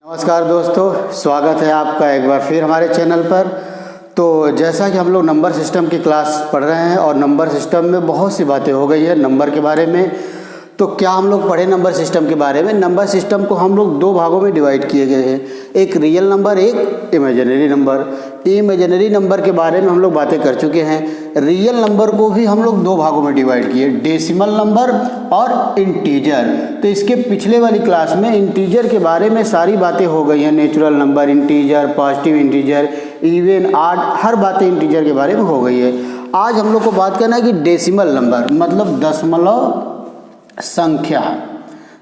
नमस्कार दोस्तों, स्वागत है आपका एक बार फिर हमारे चैनल पर। तो जैसा कि हम लोग नंबर सिस्टम की क्लास पढ़ रहे हैं और नंबर सिस्टम में बहुत सी बातें हो गई है नंबर के बारे में। तो क्या हम लोग पढ़े नंबर सिस्टम के बारे में? नंबर सिस्टम को हम लोग दो भागों में डिवाइड किए गए हैं, एक रियल नंबर, एक इमेजिनरी नंबर। इमेजिनरी नंबर के बारे में हम लोग बातें कर चुके हैं। रियल नंबर को भी हम लोग दो भागों में डिवाइड किए, डेसिमल नंबर और इंटीजर। तो इसके पिछले वाली क्लास में इंटीजर के बारे में सारी बातें हो गई हैं, natural number, integer, positive integer, even, odd, हर बातें इंटीजर के बारे में हो गई है। आज हम लोग को बात करना है कि डेसिमल नंबर मतलब दशमलव संख्या,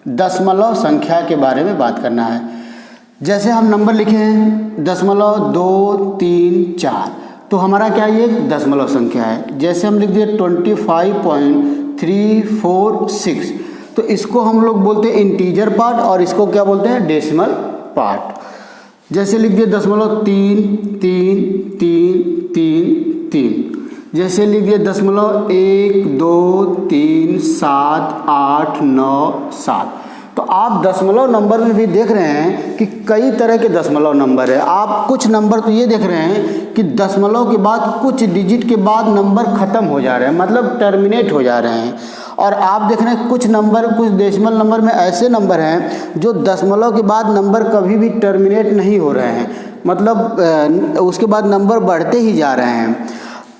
दशमलव संख्या के बारे में बात करना है। जैसे हम नंबर लिखे हैं 0.234, तो हमारा क्या ये दशमलव संख्या है। जैसे हम लिख दिए 25.346, तो इसको हम लोग बोलते हैं इंटीजर पार्ट और इसको क्या बोलते हैं, डेसिमल पार्ट। जैसे लिख दिए 0.33333, जैसे लिख दिए 1.23789 तो आप दशमलव नंबर में भी देख रहे हैं कि कई तरह के दशमलव नंबर है। आप कुछ नंबर तो ये देख रहे हैं कि दशमलव के बाद कुछ डिजिट के बाद नंबर ख़त्म हो जा रहे हैं, मतलब टर्मिनेट हो जा रहे हैं। और आप देख रहे हैं कुछ नंबर, कुछ डेसिमल नंबर में ऐसे नंबर हैं जो दशमलव के बाद नंबर कभी भी टर्मिनेट नहीं हो रहे हैं, मतलब उसके बाद नंबर बढ़ते ही जा रहे हैं।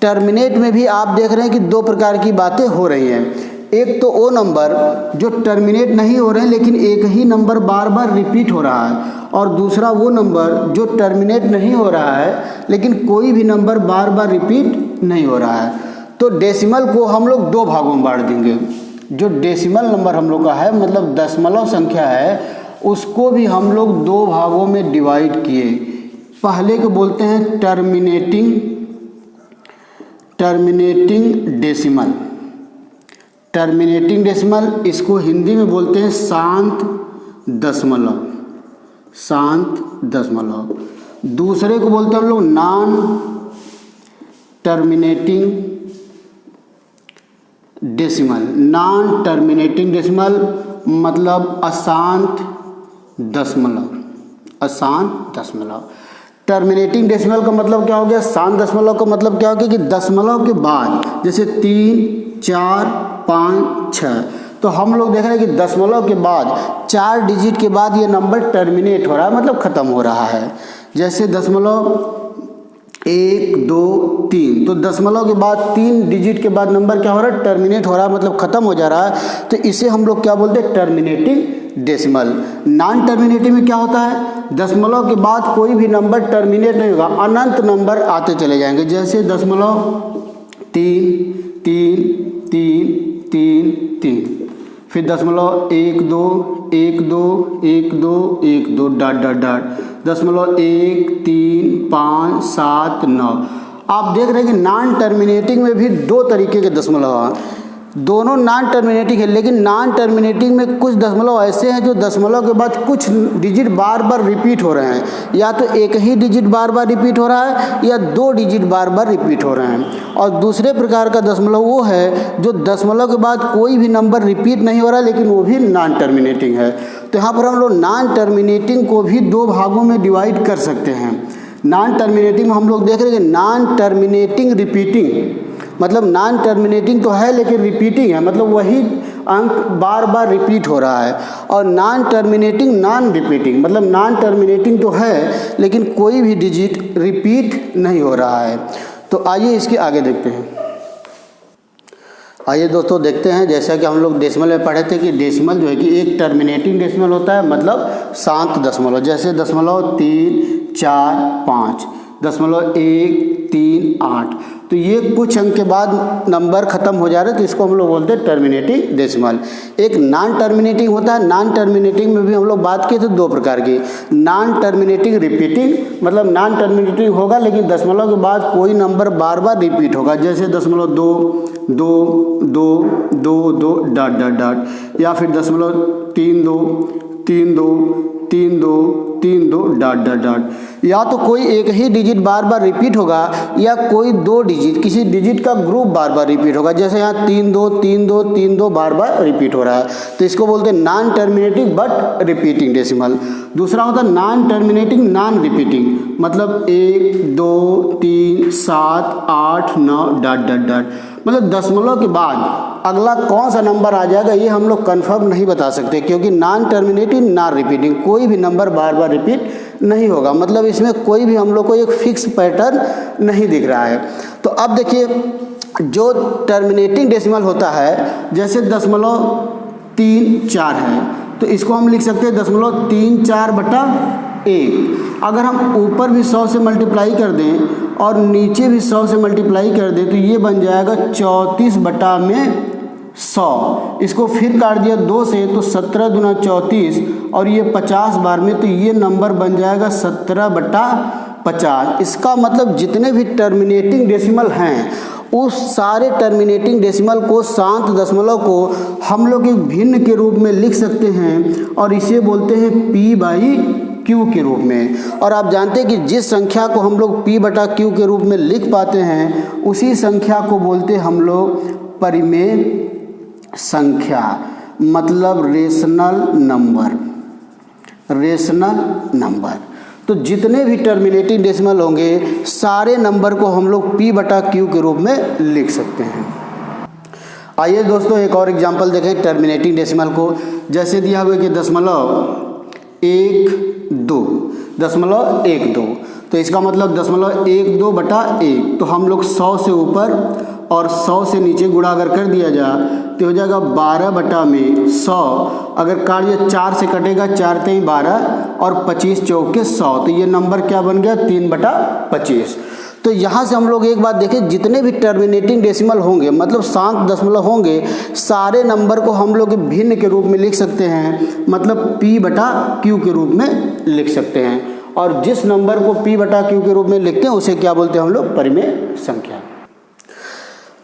टर्मिनेट में भी आप देख रहे हैं कि दो प्रकार की बातें हो रही हैं। एक तो वो नंबर जो टर्मिनेट नहीं हो रहे हैं लेकिन एक ही नंबर बार बार रिपीट हो रहा है, और दूसरा वो नंबर जो टर्मिनेट नहीं हो रहा है लेकिन कोई भी नंबर बार बार रिपीट नहीं हो रहा है। तो डेसिमल को हम लोग दो भागों में बांट देंगे। जो डेसिमल नंबर हम लोग का है, मतलब दशमलव संख्या है, उसको भी हम लोग दो भागों में डिवाइड किए। पहले को बोलते हैं टर्मिनेटिंग डेसिमल। टर्मिनेटिंग डेसिमल, इसको हिंदी में बोलते हैं शांत दशमलव, शांत दशमलव। दूसरे को बोलते हैं हम लोग non terminating decimal. Non terminating decimal मतलब अशांत दशमलव, अशांत दशमलव। टर्मिनेटिंग डेसिमल का मतलब क्या हो गया, शांत दशमलव का मतलब क्या हो गया कि दशमलव के बाद जैसे 3, 4, 5, 6, तो हम लोग देख रहे हैं कि दशमलव के बाद 4 डिजिट के बाद ये नंबर टर्मिनेट हो रहा है, मतलब ख़त्म हो रहा है। जैसे दशमलव 1, 2, 3, तो दशमलव के बाद 3 डिजिट के बाद नंबर क्या हो रहा है, टर्मिनेट हो रहा है, मतलब ख़त्म हो जा रहा है। तो इसे हम लोग क्या बोलते हैं, टर्मिनेटिंग डेसिमल। नॉन टर्मिनेटिंग में क्या होता है, दशमलव के बाद कोई भी नंबर टर्मिनेट नहीं होगा, अनंत नंबर आते चले जाएंगे। जैसे 0.33333, फिर 0.12121212 डॉट डॉट डॉट, 0.13579। आप देख रहे हैं कि नॉन टर्मिनेटिंग में भी दो तरीके के दशमलव हैं, दोनों नॉन टर्मिनेटिंग है। लेकिन नॉन टर्मिनेटिंग में कुछ दशमलव ऐसे हैं जो दशमलव के बाद कुछ डिजिट बार बार रिपीट हो रहे हैं, या तो एक ही डिजिट बार बार रिपीट हो रहा है या 2 डिजिट बार बार रिपीट हो रहे हैं। और दूसरे प्रकार का दशमलव वो है जो दशमलव के बाद कोई भी नंबर रिपीट नहीं हो रहा है लेकिन वो भी नॉन टर्मिनेटिंग है। तो यहाँ पर हम लोग नॉन टर्मिनेटिंग को भी दो भागों में डिवाइड कर सकते हैं। नॉन टर्मिनेटिंग में हम लोग देख रहे हैं कि नॉन टर्मिनेटिंग रिपीटिंग, मतलब नॉन टर्मिनेटिंग तो है लेकिन रिपीटिंग है, मतलब वही अंक बार बार रिपीट हो रहा है। और नॉन टर्मिनेटिंग नॉन रिपीटिंग, मतलब नॉन टर्मिनेटिंग तो है लेकिन कोई भी डिजिट रिपीट नहीं हो रहा है। तो आइए इसके आगे देखते हैं। आइए दोस्तों देखते हैं, जैसा कि हम लोग डेसिमल में पढ़े थे कि डेसिमल जो है कि एक टर्मिनेटिंग डेसिमल होता है, मतलब शांत दशमलव। जैसे 0.345, 0.138, तो ये कुछ अंक के बाद नंबर ख़त्म हो जा रहे हैं, तो इसको हम लोग बोलते हैं टर्मिनेटिंग डेसिमल। एक नॉन टर्मिनेटिंग होता है। नॉन टर्मिनेटिंग में भी हम लोग बात किए थे दो प्रकार की, नॉन टर्मिनेटिंग रिपीटिंग, मतलब नॉन टर्मिनेटिंग होगा लेकिन दशमलव के बाद कोई नंबर बार बार रिपीट होगा। जैसे 0.22222 डॉट डॉट डॉट, या फिर 0.3232 3 2 3 2 डॉट डॉट डॉट। या तो कोई एक ही डिजिट बार बार रिपीट होगा या कोई दो डिजिट किसी डिजिट का ग्रुप बार बार रिपीट होगा। जैसे यहाँ 3 2 3 2 3 2 बार बार रिपीट हो रहा है, तो इसको बोलते हैं non terminating but repeating decimal. दूसरा होता है नॉन टर्मिनेटिंग नॉन रिपीटिंग, मतलब 1 2 3 7 8 9 डॉट डॉट डॉट। मतलब दशमलव के बाद अगला कौन सा नंबर आ जाएगा ये हम लोग कन्फर्म नहीं बता सकते, क्योंकि नॉन टर्मिनेटिंग नॉन रिपीटिंग कोई भी नंबर बार बार रिपीट नहीं होगा। मतलब इसमें कोई भी हम लोग को एक फिक्स पैटर्न नहीं दिख रहा है। तो अब देखिए जो टर्मिनेटिंग डेसिमल होता है, जैसे 0.34 है तो इसको हम लिख सकते हैं 0.34/1। अगर हम ऊपर भी 100 से मल्टीप्लाई कर दें और नीचे भी 100 से मल्टीप्लाई कर दें तो ये बन जाएगा 34/100। इसको फिर काट दिया 2 से तो 17 दूना 34 और ये 50 बार में, तो ये नंबर बन जाएगा 17/50। इसका मतलब जितने भी टर्मिनेटिंग डेसिमल हैं उस सारे टर्मिनेटिंग डेसिमल को शांत दशमलव को हम लोग एक भिन्न के रूप में लिख सकते हैं और इसे बोलते हैं p/q के रूप में। और आप जानते हैं कि जिस संख्या को हम लोग p/q के रूप में लिख पाते हैं उसी संख्या को बोलते हैं हम लोग परिमेय संख्या, मतलब रेशनल नंबर। तो जितने भी टर्मिनेटिंग डेसिमल होंगे सारे नंबर को हम लोग p/q के रूप में लिख सकते हैं। आइए दोस्तों एक और एग्जांपल देखें टर्मिनेटिंग डेसिमल को। जैसे दिया हुआ कि 0.12, तो इसका मतलब 0.12/1, तो हम लोग 100 से ऊपर और 100 से नीचे गुणा अगर कर दिया जाए तो हो जाएगा 12/100। अगर कार्य 4 से कटेगा, 4 3 12 और 25 चौके 100, तो ये नंबर क्या बन गया 3/25। तो यहाँ से हम लोग एक बात देखें, जितने भी टर्मिनेटिंग डेसिमल होंगे मतलब शांत दशमलव होंगे सारे नंबर को हम लोग भिन्न के रूप में लिख सकते हैं, मतलब p/q के रूप में लिख सकते हैं। और जिस नंबर को p/q के रूप में लिखते हैं उसे क्या बोलते हैं हम लोग परिमेय संख्या।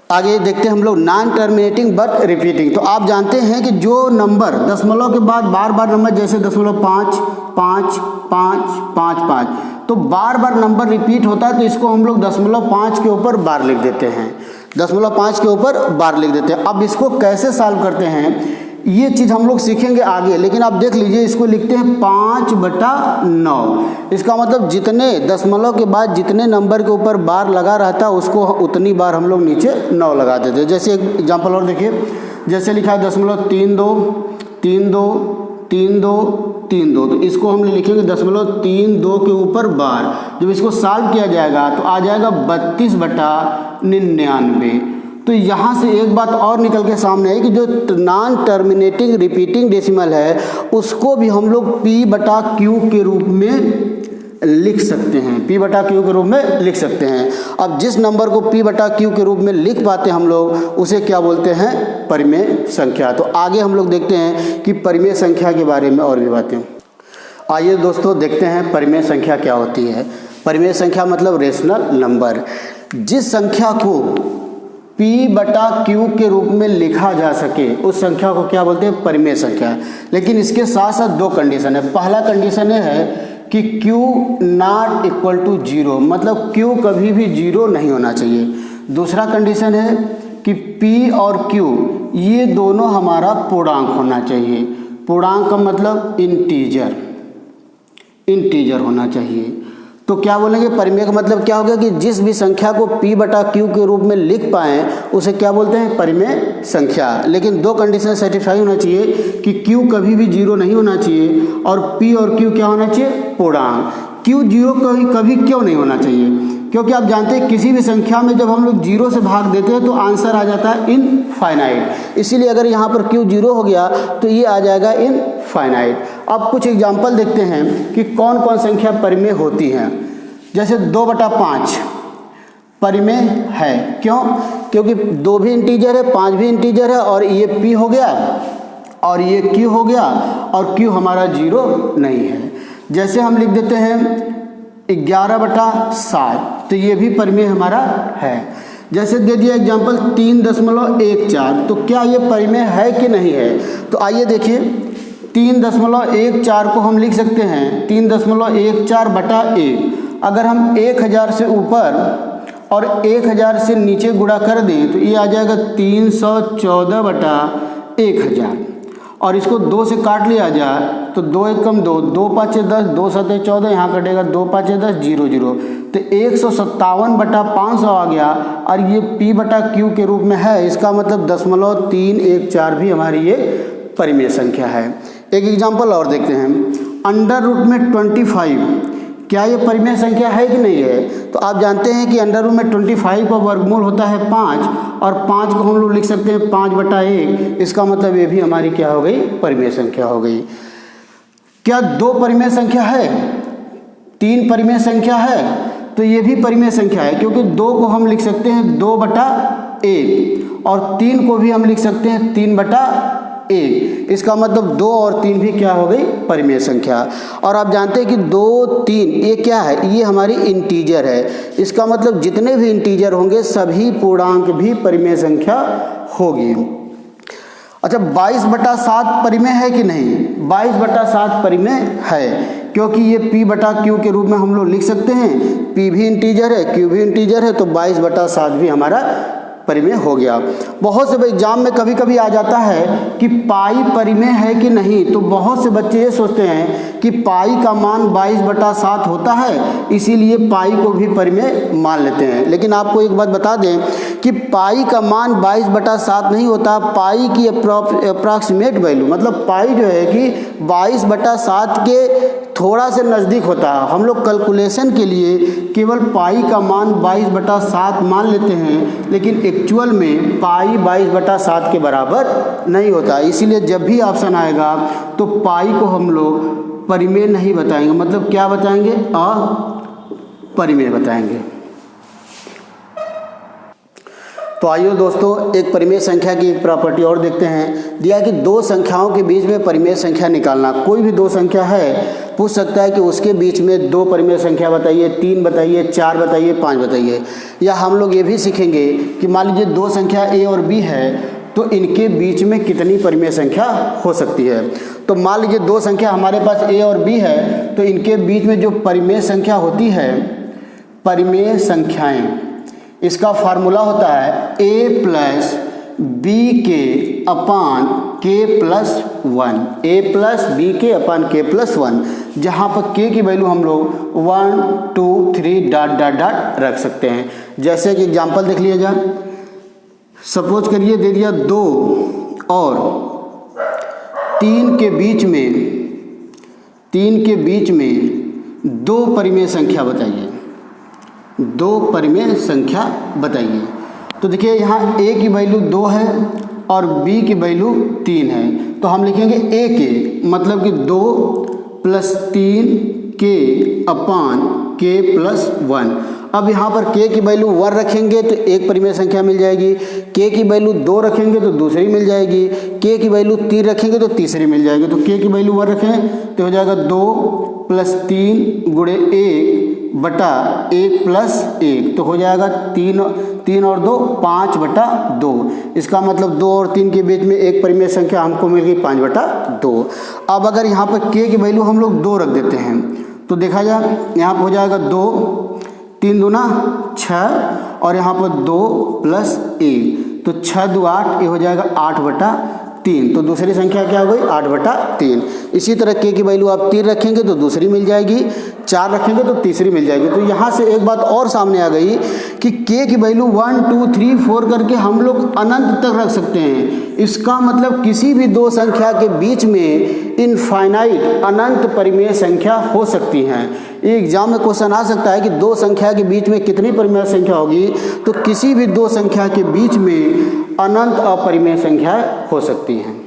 आगे देखते हैं हम लोग नॉन टर्मिनेटिंग बट रिपीटिंग। तो आप जानते हैं कि जो नंबर दशमलव के बाद बार बार नंबर, जैसे 0.5 5 5 5 5, तो बार बार नंबर रिपीट होता है तो इसको हम लोग 0.5 के ऊपर बार लिख देते हैं, 0.5 के ऊपर बार लिख देते हैं। अब इसको कैसे सॉल्व करते हैं ये चीज़ हम लोग सीखेंगे आगे, लेकिन आप देख लीजिए इसको लिखते हैं 5/9। इसका मतलब जितने दशमलव के बाद जितने नंबर के ऊपर बार लगा रहता है उसको उतनी बार हम लोग नीचे 9 लगा देते हैं। जैसे एक एग्जांपल और देखिए, जैसे लिखा है 0.32 32 32 32, तो इसको हम लिखेंगे 0.32 के ऊपर बार। जब इसको सॉल्व किया जाएगा तो आ जाएगा 32/99। तो यहाँ से एक बात और निकल के सामने है कि जो नॉन टर्मिनेटिंग रिपीटिंग डेसिमल है उसको भी हम लोग p/q के रूप में लिख सकते हैं, p/q के रूप में लिख सकते हैं। अब जिस नंबर को p/q के रूप में लिख पाते हम लोग उसे क्या बोलते हैं परिमेय संख्या। तो आगे हम लोग देखते हैं कि परिमेय संख्या के बारे में और भी बातें। आइए दोस्तों देखते हैं परिमेय संख्या क्या होती है। परिमेय संख्या मतलब रेशनल नंबर। जिस संख्या को p/q के रूप में लिखा जा सके उस संख्या को क्या बोलते हैं परिमेय संख्या। लेकिन इसके साथ साथ दो कंडीशन है। पहला कंडीशन ये है कि q नॉट इक्वल टू 0, मतलब q कभी भी 0 नहीं होना चाहिए। दूसरा कंडीशन है कि p और q ये दोनों हमारा पूर्णांक होना चाहिए। पूर्णांक का मतलब इंटीजर होना चाहिए। तो क्या बोलेंगे परिमेय का मतलब क्या हो गया कि जिस भी संख्या को p/q के रूप में लिख पाएँ उसे क्या बोलते हैं परिमेय संख्या। लेकिन दो कंडीशन सेटिस्फाई होना चाहिए कि q कभी भी 0 नहीं होना चाहिए और p और q क्या होना चाहिए पूर्णांक। q 0 कभी क्यों नहीं होना चाहिए, क्योंकि आप जानते हैं किसी भी संख्या में जब हम लोग 0 से भाग देते हैं तो आंसर आ जाता है इनफाइनाइट। इसीलिए अगर यहाँ पर q 0 हो गया तो ये आ जाएगा इनफाइनाइट। अब कुछ एग्जाम्पल देखते हैं कि कौन कौन संख्या परिमेय होती हैं। जैसे 2/5 परिमेय है, क्यों? क्योंकि 2 भी इंटीजर है, 5 भी इंटीजर है और ये p हो गया और ये q हो गया और q हमारा 0 नहीं है। जैसे हम लिख देते हैं 11/7, तो ये भी परिमेय हमारा है। जैसे दे दिया एग्जाम्पल 3.14, तो क्या ये परिमेय है कि नहीं है? तो आइए देखिए 3.14 को हम लिख सकते हैं 3.14/1। अगर हम 1000 से ऊपर और 1000 से नीचे गुणा कर दें तो ये आ जाएगा 314/1000। और इसको 2 से काट लिया जाए तो 2 1 कम 2, 2 5 10, 2 7 14, यहाँ कटेगा 2 5 10 0 0, तो 157/500 आ गया। और ये p/q के रूप में है, इसका मतलब 0.314 भी हमारी ये परिमेय संख्या है। एक एग्जाम्पल और देखते हैं, अंडर रूट में 25, क्या ये परिमेय संख्या है कि नहीं है? तो आप जानते हैं कि अंडर रूट में 25 का वर्गमूल होता है 5, और 5 को हम लोग लिख सकते हैं 5/1। इसका मतलब ये भी हमारी क्या हो गई? परिमेय संख्या हो गई। क्या 2 परिमेय संख्या है? 3 परिमेय संख्या है? तो ये भी परिमेय संख्या है, क्योंकि 2 को हम लिख सकते हैं 2/1 और 3 को भी हम लिख सकते हैं 3/1। इसका मतलब 2 और 3 भी क्या हो गई? परिमेय संख्या। और आप जानते हैं कि 2 3 ये क्या है? ये हमारी इंटीजर है। इसका मतलब जितने भी इंटीजर होंगे सभी पूर्णांक भी परिमेय संख्या होगी। अच्छा, 22/7 परिमेय है कि नहीं? 22/7 परिमेय है, क्योंकि ये p/q के रूप में हम लोग लिख सकते हैं। p भी इंटीजर है, q भी इंटीजर है, तो 22/7 भी हमारा परिमेय हो गया। बहुत से एग्जाम में कभी कभी आ जाता है कि पाई परिमेय है कि नहीं, तो बहुत से बच्चे ये सोचते हैं कि पाई का मान 22/7 होता है, इसीलिए पाई को भी परिमेय मान लेते हैं। लेकिन आपको एक बात बता दें कि पाई का मान 22/7 नहीं होता। पाई की अप्रॉक्सीमेट वैल्यू, मतलब पाई जो है कि 22/7 के थोड़ा से नज़दीक होता है। हम लोग कैलकुलेशन के लिए केवल पाई का मान 22/7 मान लेते हैं, लेकिन एक्चुअल में पाई 22/7 के बराबर नहीं होता। इसीलिए जब भी ऑप्शन आएगा तो पाई को हम लोग परिमेय नहीं बताएंगे, मतलब क्या बताएंगे? अपरिमेय बताएंगे। तो आइए दोस्तों, एक परिमेय संख्या की एक प्रॉपर्टी और देखते हैं। दिया कि 2 संख्याओं के बीच में परिमेय संख्या निकालना। कोई भी 2 संख्या है, पूछ सकता है कि उसके बीच में 2 परिमेय संख्या बताइए, 3 बताइए, 4 बताइए, 5 बताइए। या हम लोग ये भी सीखेंगे कि मान लीजिए 2 संख्या a और b है, तो इनके बीच में कितनी परिमेय संख्या हो सकती है। तो मान लीजिए 2 संख्या हमारे पास a और b है, तो इनके बीच में जो परिमेय संख्या होती है, परिमेय संख्याएं, इसका फार्मूला होता है a प्लस बी के upon k plus 1, a plus B के अपान k प्लस 1, जहाँ पर k की वैल्यू हम लोग 1 2 3 डॉट डॉट डॉट रख सकते हैं। जैसे कि एग्जाम्पल देख लिया जाए, सपोज करिए दे दिया 2 और 3 के बीच में 2 परिमेय संख्या बताइए। 2 परिमेय संख्या बताइए। तो देखिए यहाँ a की वैल्यू 2 है और b की वैल्यू 3 है, तो हम लिखेंगे a के मतलब कि 2 + 3 k अपान k + 1। अब यहाँ पर k की वैल्यू 1 रखेंगे तो एक परिमेय संख्या मिल जाएगी, k की वैल्यू 2 रखेंगे तो दूसरी मिल जाएगी, k की वैल्यू 3 रखेंगे तो तीसरी मिल जाएगी। तो k की वैल्यू 1 रखें तो हो जाएगा 2 + 3 × 1/1 + 1, तो हो जाएगा 3 और 2 5/2। इसका मतलब 2 और 3 के बीच में एक परिमेय संख्या हमको मिल गई 5/2। अब अगर यहाँ पर k की वैल्यू हम लोग 2 रख देते हैं तो देखा जाए यहाँ पर हो जाएगा 2 3 दूना 6 और यहाँ पर 2 + 1, तो 6 2 8, ये हो जाएगा 8/3। तो दूसरी संख्या क्या हो गई? 8/3। इसी तरह k की वैल्यू आप 3 रखेंगे तो दूसरी मिल जाएगी, 4 रखेंगे तो तीसरी मिल जाएगी। तो यहाँ से एक बात और सामने आ गई कि k की वैल्यू 1 2 3 4 करके हम लोग अनंत तक रख सकते हैं। इसका मतलब किसी भी 2 संख्या के बीच में इनफाइनाइट अनंत परिमेय संख्या हो सकती हैं। ये एग्जाम में क्वेश्चन आ सकता है कि 2 संख्या के बीच में कितनी परिमेय संख्या होगी, तो किसी भी 2 संख्या के बीच में अनंत अपरिमेय संख्या हो सकती हैं।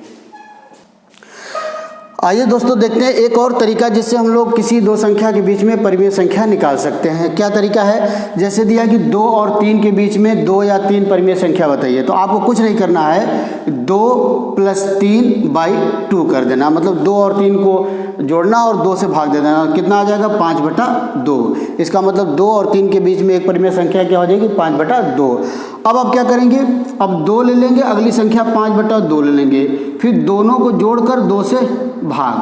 आइए दोस्तों देखते हैं एक और तरीका जिससे हम लोग किसी 2 संख्या के बीच में परिमेय संख्या निकाल सकते हैं। क्या तरीका है? जैसे दिया कि 2 और 3 के बीच में 2 या 3 परिमेय संख्या बताइए, तो आपको कुछ नहीं करना है, 2 + 3/2 कर देना। मतलब 2 और 3 को जोड़ना और 2 से भाग दे देना, कितना आ जाएगा 5/2। इसका मतलब 2 और 3 के बीच में एक परिमेय संख्या क्या हो जाएगी 5/2। अब आप क्या करेंगे, अब 2 ले लेंगे, अगली संख्या 5/2 ले लेंगे, फिर दोनों को जोड़कर 2 से भाग,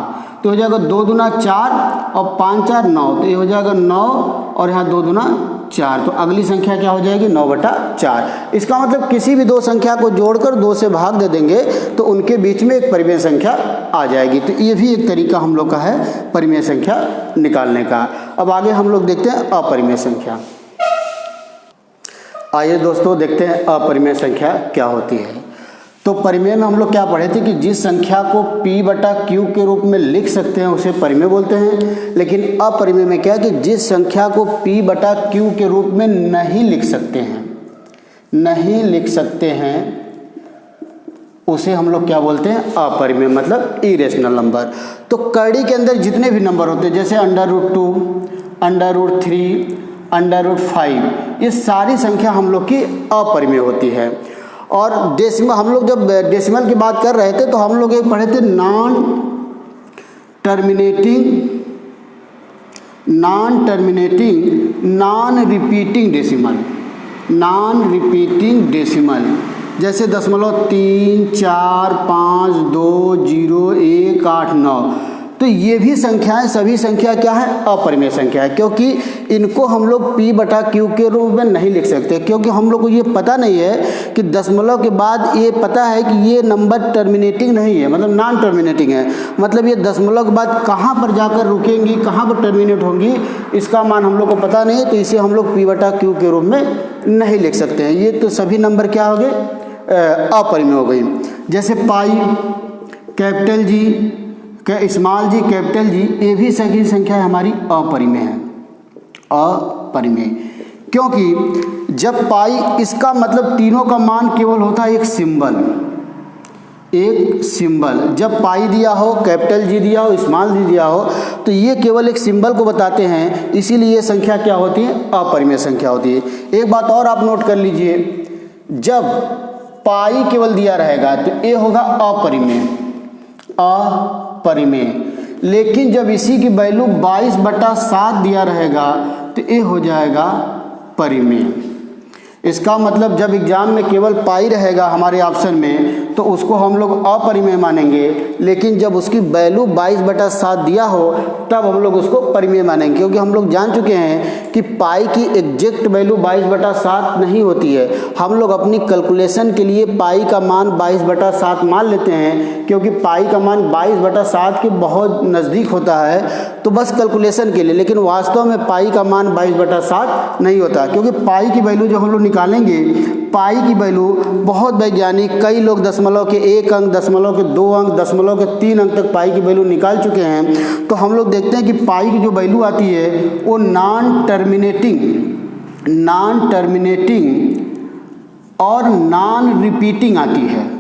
तो हो जाएगा 2 दूना 4 और 5 4 9, तो ये हो जाएगा 9 और यहाँ 2 दूना 4, तो अगली संख्या क्या हो जाएगी 9/4। इसका मतलब किसी भी 2 संख्या को जोड़कर 2 से भाग दे देंगे तो उनके बीच में एक परिमेय संख्या आ जाएगी। तो ये भी एक तरीका हम लोग का है परिमेय संख्या निकालने का। अब आगे हम लोग देखते हैं अपरिमेय संख्या। आइए दोस्तों देखते हैं अपरिमेय संख्या क्या होती है। तो परिमेय में हम लोग क्या पढ़े थे कि जिस संख्या को p/q के रूप में लिख सकते हैं उसे परिमेय बोलते हैं। लेकिन अपरिमेय में क्या है कि जिस संख्या को p/q के रूप में नहीं लिख सकते हैं उसे हम लोग क्या बोलते हैं अपरिमेय, मतलब इरेशनल नंबर। तो कड़ी के अंदर जितने भी नंबर होते हैं जैसे √2, √3, √5, ये सारी संख्या हम लोग की अपरिमेय होती है। और डेसिमल, हम लोग जब डेसिमल की बात कर रहे थे तो हम लोग एक पढ़े थे नॉन नॉन रिपीटिंग डेसिमल, जैसे 0.3, 4, 5, 2, 0, 1, 8, 9। तो ये भी संख्याएं, सभी संख्या क्या है अपरिमेय संख्या है, क्योंकि इनको हम लोग p/q के रूप में नहीं लिख सकते, क्योंकि हम लोग को ये पता नहीं है कि दशमलव के बाद ये पता है कि ये नंबर टर्मिनेटिंग नहीं है, मतलब नॉन टर्मिनेटिंग है, मतलब ये दशमलव के बाद कहाँ पर जाकर रुकेंगी, कहाँ पर टर्मिनेट होंगी, इसका मान हम लोग को पता नहीं है, तो इसे हम लोग p/q के रूप में नहीं लिख सकते हैं। ये तो सभी नंबर क्या हो गए अपरिमेय हो गई। जैसे पाई, कैपिटल जी, स्मॉल जी, कैपिटल जी, ये भी सभी संख्या हमारी अपरिमेय है, अपरिमेय, क्योंकि जब पाई, इसका मतलब तीनों का मान केवल होता है एक सिंबल। जब पाई दिया हो, कैपिटल जी दिया हो, स्मॉल जी दिया हो, तो ये केवल एक सिंबल को बताते हैं, इसीलिए ये संख्या क्या होती है अपरिमेय संख्या होती है। एक बात और आप नोट कर लीजिए, जब पाई केवल दिया रहेगा तो ये होगा अपरिमेय, लेकिन जब इसी की वैल्यू 22/7 दिया रहेगा तो ये हो जाएगा परिमेय। इसका मतलब जब एग्जाम में केवल पाई रहेगा हमारे ऑप्शन में तो उसको हम लोग अपरिमेय मानेंगे, लेकिन जब उसकी वैल्यू 22/7 दिया हो तब हम लोग उसको परिमेय मानेंगे, क्योंकि हम लोग जान चुके हैं कि पाई की एग्जैक्ट वैल्यू 22/7 नहीं होती है। हम लोग अपनी कैलकुलेशन के लिए पाई का मान 22/7 मान लेते हैं, क्योंकि पाई का मान 22/7 के बहुत नज़दीक होता है, तो बस कैलकुलेशन के लिए, लेकिन वास्तव में पाई का मान 22/7 नहीं होता, क्योंकि पाई की वैल्यू जो हम लोग निकालेंगे, पाई की वैल्यू बहुत वैज्ञानिक, कई लोग दशमलव के 1 अंक, दशमलव के 2 अंक, दशमलव के 3 अंक तक पाई की वैल्यू निकाल चुके हैं। तो हम लोग देखते हैं कि पाई की जो वैल्यू आती है वो नॉन टर्मिनेटिंग और नॉन रिपीटिंग आती है।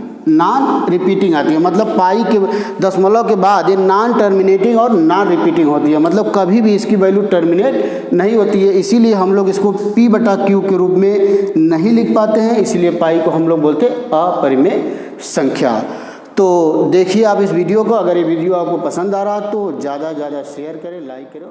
मतलब पाई के दशमलव के बाद ये नॉन टर्मिनेटिंग और नॉन रिपीटिंग होती है, मतलब कभी भी इसकी वैल्यू टर्मिनेट नहीं होती है। इसीलिए हम लोग इसको p/q के रूप में नहीं लिख पाते हैं, इसलिए पाई को हम लोग बोलते हैं अपरिमेय संख्या। तो देखिए आप इस वीडियो को, अगर ये वीडियो आपको पसंद आ रहा तो ज़्यादा से ज़्यादा शेयर करें, लाइक करें।